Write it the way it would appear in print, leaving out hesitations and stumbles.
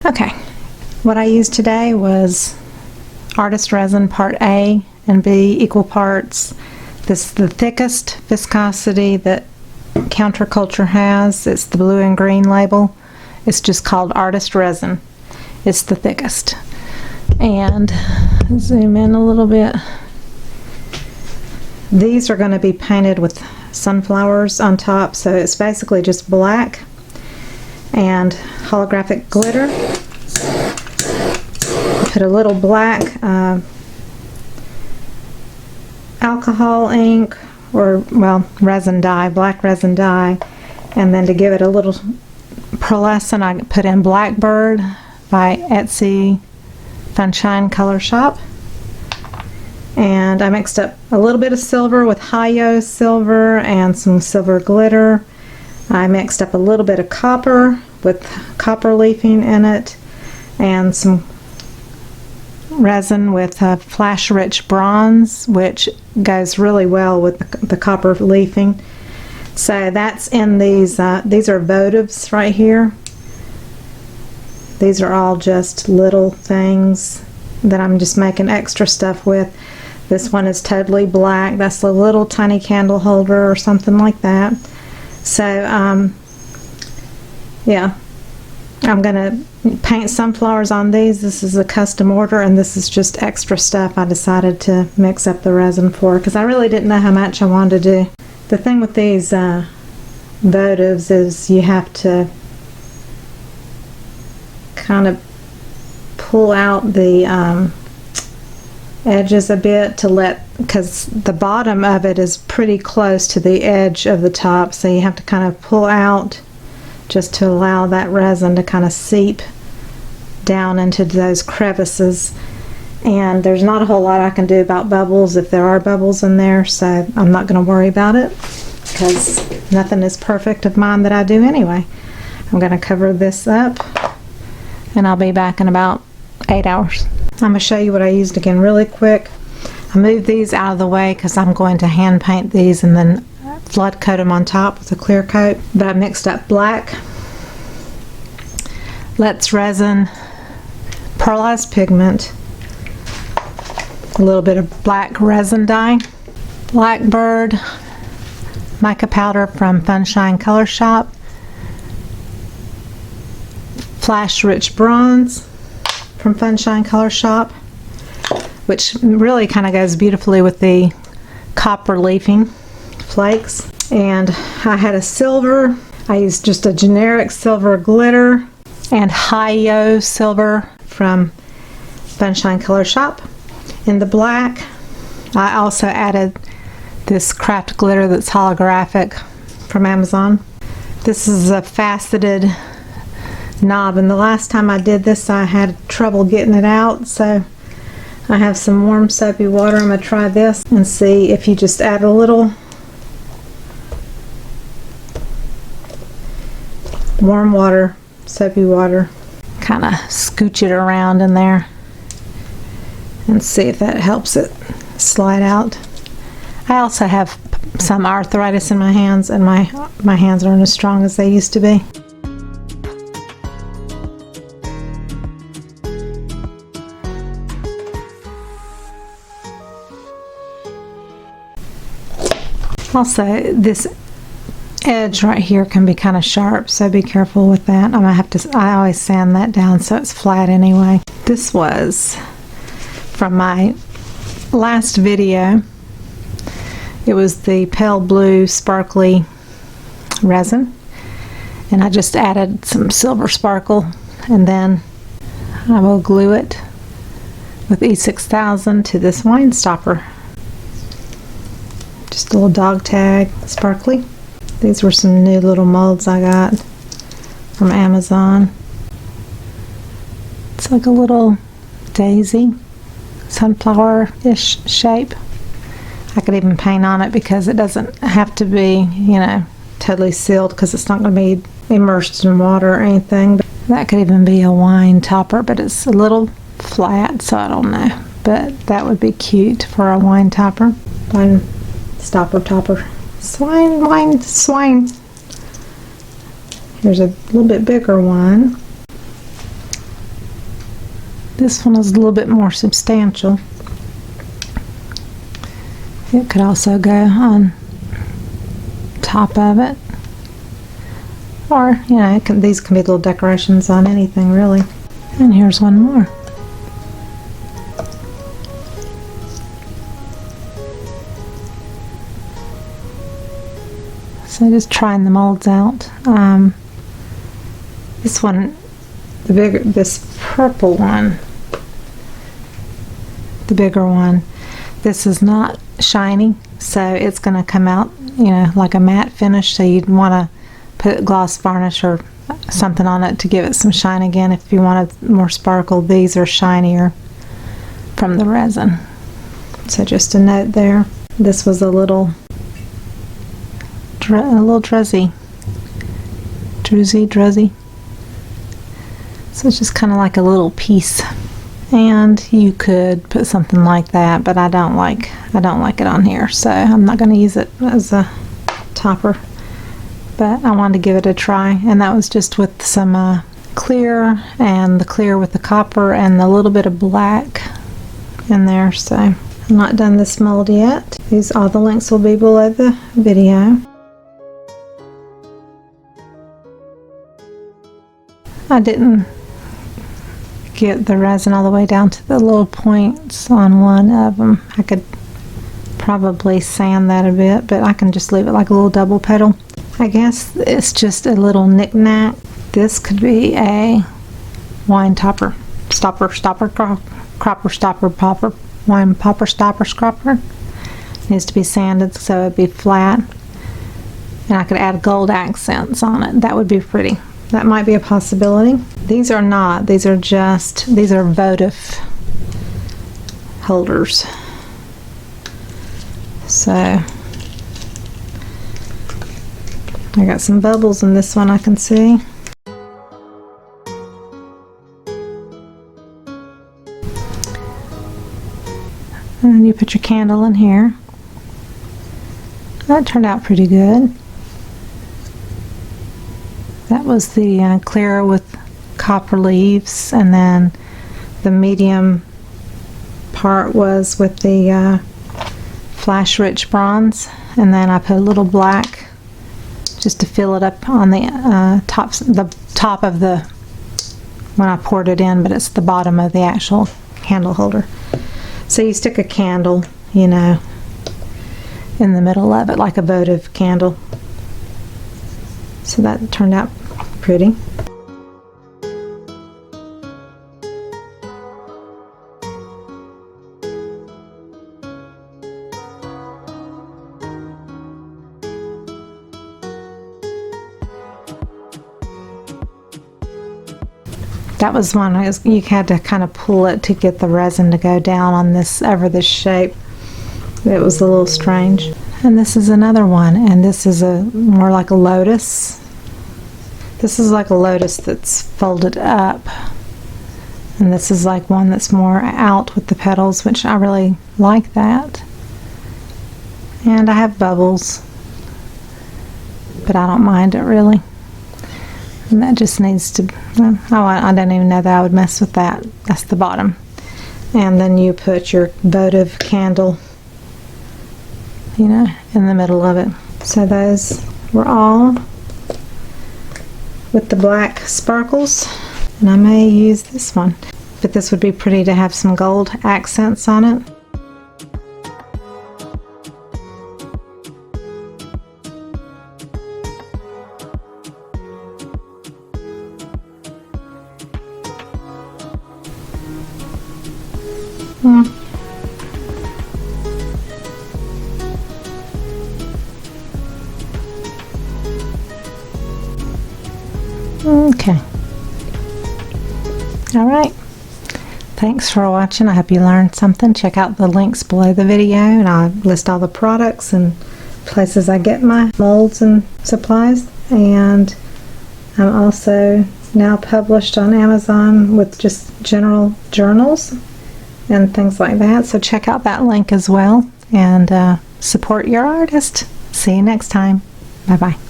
Okay, what I used today was Artist Resin Part A and B equal parts. This is the thickest viscosity that Counterculture has. It's the blue and green label. It's just called Artist Resin. It's the thickest. And zoom in a little bit. These are going to be painted with sunflowers on top, so it's basically just black and holographic glitter. Put a little black alcohol ink, or well, resin dye, black resin dye, and then to give it a little pearlescent I put in Blackbird by Etsy Sunshine Color Shop. And I mixed up a little bit of silver with Hi-Yo silver and some silver glitter. I mixed up a little bit of copper with copper leafing in it, and some resin with flash rich bronze, which goes really well with the copper leafing. So that's in these are votives right here. These are all just little things that I'm just making extra stuff with. This one is totally black. That's a little tiny candle holder or something like that. So yeah, I'm gonna paint sunflowers on these. This is a custom order, and this is just extra stuff I decided to mix up the resin for, because I really didn't know how much I wanted to do. The thing with these votives is you have to kind of pull out the edges a bit to because the bottom of it is pretty close to the edge of the top, so you have to kind of pull out just to allow that resin to kind of seep down into those crevices. And there's not a whole lot I can do about bubbles if there are bubbles in there, so I'm not going to worry about it, because nothing is perfect of mine that I do anyway. I'm going to cover this up, and I'll be back in about 8 hours. I'm going to show you what I used again really quick. I moved these out of the way because I'm going to hand paint these and then flood coat them on top with a clear coat. But I mixed up black, Lett's resin, pearlized pigment, a little bit of black resin dye, Blackbird mica powder from Sunshine Color Shop, flash rich bronze from Sunshine Color Shop, which really kind of goes beautifully with the copper leafing flakes. And I had a silver. I used just a generic silver glitter and Hi-Yo silver from Sunshine Color Shop. In the black, I also added this craft glitter that's holographic from Amazon. This is a faceted knob, and the last time I did this I had trouble getting it out, so I have some warm soapy water. I'm going to try this and see if you just add a little warm water, soapy water, kind of scooch it around in there and see if that helps it slide out. I also have some arthritis in my hands, and my hands aren't as strong as they used to be. Also, this edge right here can be kind of sharp, so be careful with that. I'm gonna have to, I always sand that down so it's flat anyway. This was from my last video. It was the pale blue sparkly resin, and I just added some silver sparkle, and then I will glue it with E6000 to this wine stopper. Just a little dog tag, sparkly. These were some new little molds I got from Amazon. It's like a little daisy, sunflower-ish shape. I could even paint on it because it doesn't have to be, you know, totally sealed, because it's not going to be immersed in water or anything. But that could even be a wine topper, but it's a little flat, so I don't know. But that would be cute for a wine topper. Wine stopper topper. Swine. Here's a little bit bigger one. This one is a little bit more substantial. It could also go on top of it. Or, you know, these can be little decorations on anything, really. And here's one more. So just trying the molds out. This one, this purple one, the bigger one, this is not shiny, so it's going to come out, you know, like a matte finish, so you'd want to put gloss varnish or something on it to give it some shine again if you wanted more sparkle. These are shinier from the resin. So just a note there. This was a little druzzy. So it's just kind of like a little piece. And you could put something like that, but I don't like it on here, so I'm not going to use it as a topper. But I wanted to give it a try, and that was just with some clear, and the clear with the copper and a little bit of black in there. So I'm not done this mold yet. All the links will be below the video. I didn't get the resin all the way down to the little points on one of them. I could probably sand that a bit, but I can just leave it like a little double petal. I guess it's just a little knick-knack. This could be a wine topper, stopper, cropper, stopper, popper, wine popper, stopper, scropper. Needs to be sanded so it'd be flat. And I could add gold accents on it. That would be pretty. That might be a possibility. These are not. These are votive holders. So I got some bubbles in this one, I can see. And then you put your candle in here. That turned out pretty good. That was the clear with copper leaves, and then the medium part was with the flash rich bronze, and then I put a little black just to fill it up on the top of the, when I poured it in, but it's the bottom of the actual candle holder. So you stick a candle, you know, in the middle of it like a votive candle. So that turned out pretty. That was one you had to kind of pull it to get the resin to go down on this shape. It was a little strange. And this is another one, and this is more like a lotus. This is like a lotus that's folded up, and this is like one that's more out with the petals, which I really like that. And I have bubbles, but I don't mind it really. And that just needs to, oh, I don't even know that I would mess with that. That's the bottom. And then you put your votive candle, you know, in the middle of it. So those were all with the black sparkles, and I may use this one, but this would be pretty to have some gold accents on it. Okay. Alright. Thanks for watching. I hope you learned something. Check out the links below the video, and I'll list all the products and places I get my molds and supplies. And I'm also now published on Amazon with just general journals and things like that. So check out that link as well, and support your artist. See you next time. Bye-bye.